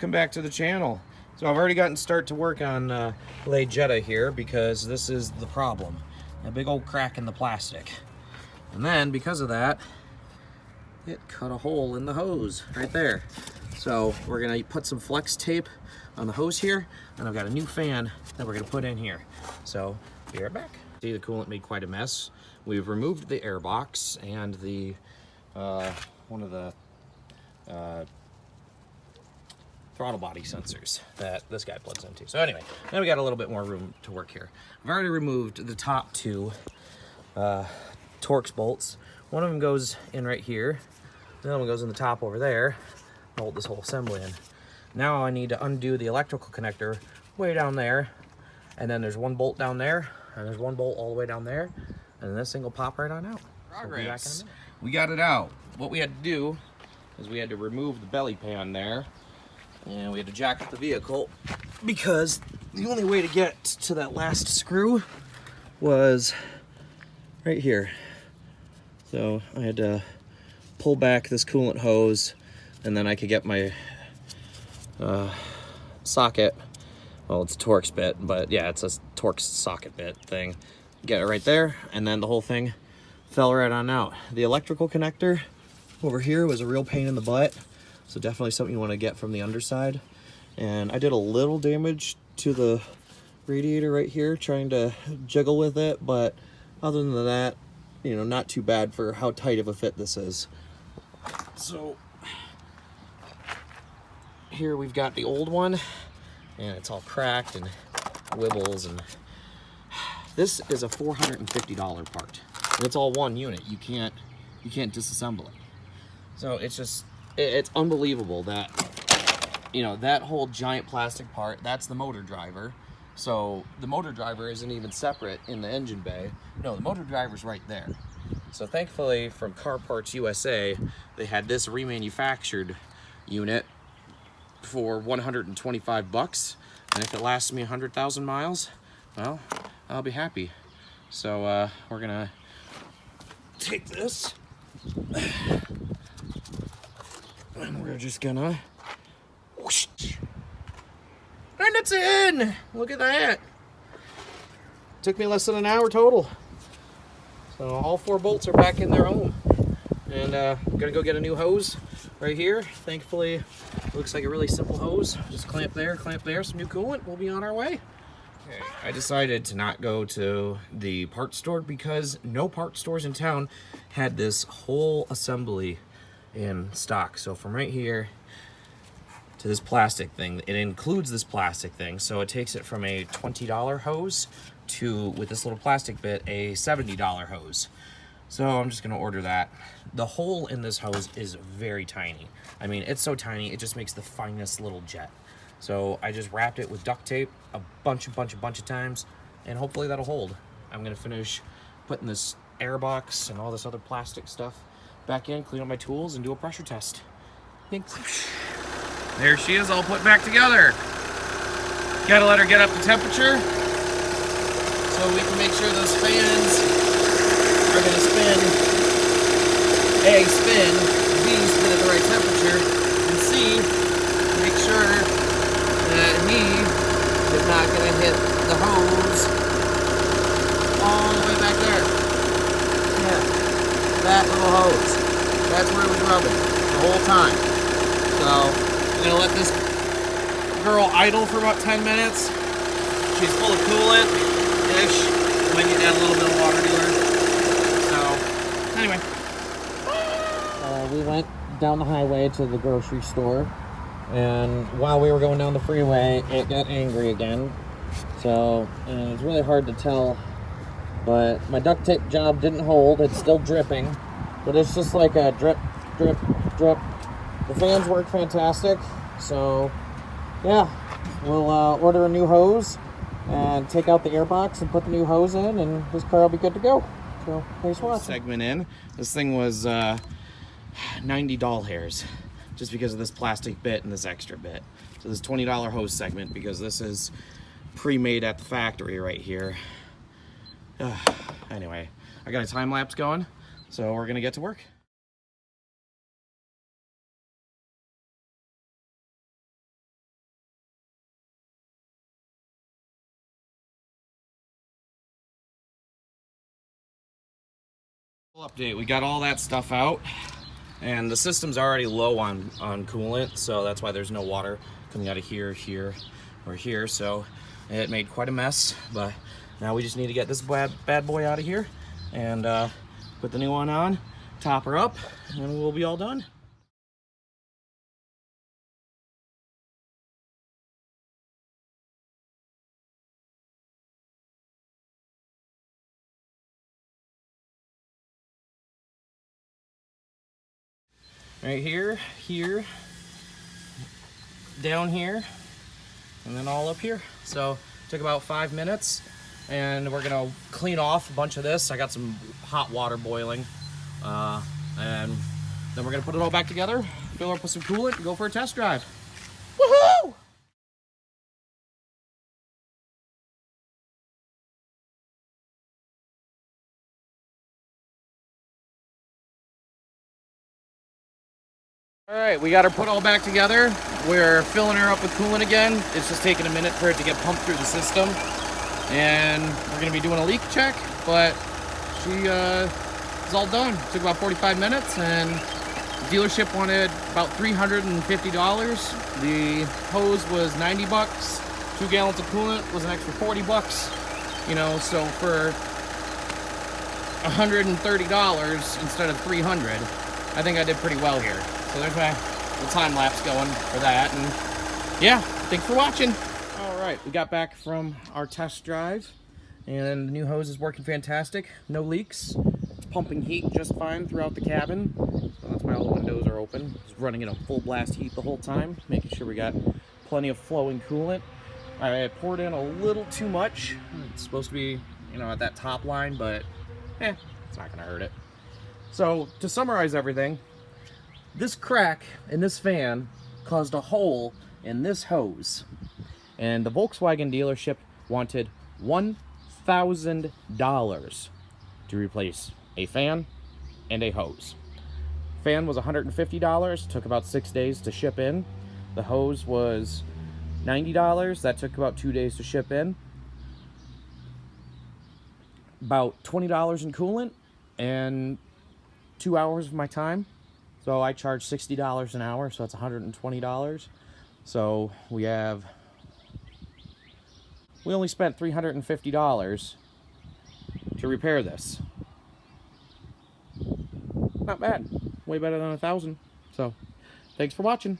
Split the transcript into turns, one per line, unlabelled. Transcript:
Welcome back to the channel. So I've already gotten start to work on lay Jetta here because this is the problem. A big old crack in the plastic. And then because of that, it cut a hole in the hose right there. So we're gonna put some flex tape on the hose here, and I've got a new fan that we're gonna put in here. So be right back. See, the coolant made quite a mess. We've removed the air box and the one of the throttle body sensors that this guy plugs into. So anyway, now we got a little bit more room to work here. I've already removed the top two Torx bolts. One of them goes in right here. The other one goes in the top over there. Bolt this whole assembly in. Now I need to undo the electrical connector way down there. And then there's one bolt down there. And there's one bolt all the way down there. And then this thing will pop right on out.
Progress.
So we got it out. What we had to do is we had to remove the belly pan there. And we had to jack up the vehicle because the only way to get to that last screw was right here. So I had to pull back this coolant hose, and then I could get my socket. Well, it's a Torx bit, but yeah, it's a Torx socket bit thing. Get it right there, and then the whole thing fell right on out. The electrical connector over here was a real pain in the butt. So definitely something you want to get from the underside. And I did a little damage to the radiator right here, trying to jiggle with it, but other than that, you know, not too bad for how tight of a fit this is. So here we've got the old one, and it's all cracked and wibbles, and this is a $450 part. And it's all one unit. You can't disassemble it. So it's unbelievable that, you know, that whole giant plastic part, that's the motor driver. So the motor driver isn't even separate in the engine bay. No, the motor driver's right there. So thankfully from Car Parts USA, they had this remanufactured unit for 125 bucks. And if it lasts me 100,000 miles, well, I'll be happy. So we're gonna take this. And we're just gonna whoosh, and it's in. Look at that. Took me less than an hour total. So all four bolts are back in their home. And I'm gonna go get a new hose right here. Thankfully, it looks like a really simple hose. Just clamp there, some new coolant. We'll be on our way. Okay. I decided to not go to the parts store because no parts stores in town had this whole assembly in stock. So from right here to this plastic thing, it includes this plastic thing, so it takes it from a $20 hose to, with this little plastic bit, a $70 hose. So I'm just gonna order that. The hole in this hose is very tiny. I mean, it's so tiny it just makes the finest little jet. So I just wrapped it with duct tape a bunch of times, and hopefully that'll hold. I'm gonna finish putting this air box and all this other plastic stuff back in, clean up my tools, and do a pressure test. Thanks. There she is, all put back together. Gotta let her get up to temperature so we can make sure those fans are gonna spin. A, spin, B, spin at the right temperature, and C, make sure that he is not gonna hit the hose all the way back there. Yeah. That little hose. That's where it was rubbing the whole time. So I'm gonna let this girl idle for about 10 minutes. She's full of coolant-ish. Might need to add a little bit of water to her. So anyway. We went down the highway to the grocery store, and while we were going down the freeway, it got angry again. So it's really hard to tell. But my duct tape job didn't hold. It's still dripping, but it's just like a drip, drip, drip. The fans work fantastic. So yeah, we'll order a new hose and take out the air box and put the new hose in, and this car will be good to go. So thanks for watching. Segment in. This thing was 90 doll hairs just because of this plastic bit and this extra bit. So this $20 hose segment, because this is pre-made at the factory right here. Anyway, I got a time lapse going, so we're gonna get to work. Update, we got all that stuff out, and the system's already low on coolant, so that's why there's no water coming out of here, here, or here. So it made quite a mess, but now we just need to get this bad boy out of here and put the new one on, top her up, and we'll be all done. Right here, here, down here, and then all up here. So took about 5 minutes, and we're gonna clean off a bunch of this. I got some hot water boiling, and then we're gonna put it all back together, fill up with some coolant, and go for a test drive. Woohoo! All right, we got her put all back together. We're filling her up with coolant again. It's just taking a minute for it to get pumped through the system. And we're gonna be doing a leak check, but she is all done. It took about 45 minutes, and the dealership wanted about $350. The hose was 90 bucks. 2 gallons of coolant was an extra 40 bucks. You know, so for $130 instead of 300, I think I did pretty well here. So there's my little time lapse going for that, and yeah, thanks for watching. All right, we got back from our test drive, and the new hose is working fantastic. No leaks. It's pumping heat just fine throughout the cabin. So that's why all the windows are open. It's running at a full blast heat the whole time, making sure we got plenty of flowing coolant. I poured in a little too much. It's supposed to be, you know, at that top line, but it's not gonna hurt it. So to summarize everything, this crack in this fan caused a hole in this hose, and the Volkswagen dealership wanted $1,000 to replace a fan and a hose. Fan was $150, took about 6 days to ship in. The hose was $90, that took about 2 days to ship in. About $20 in coolant and 2 hours of my time. So I charge $60 an hour, so that's $120. So we only spent $350 to repair this. Not bad. Way better than $1,000. So thanks for watching.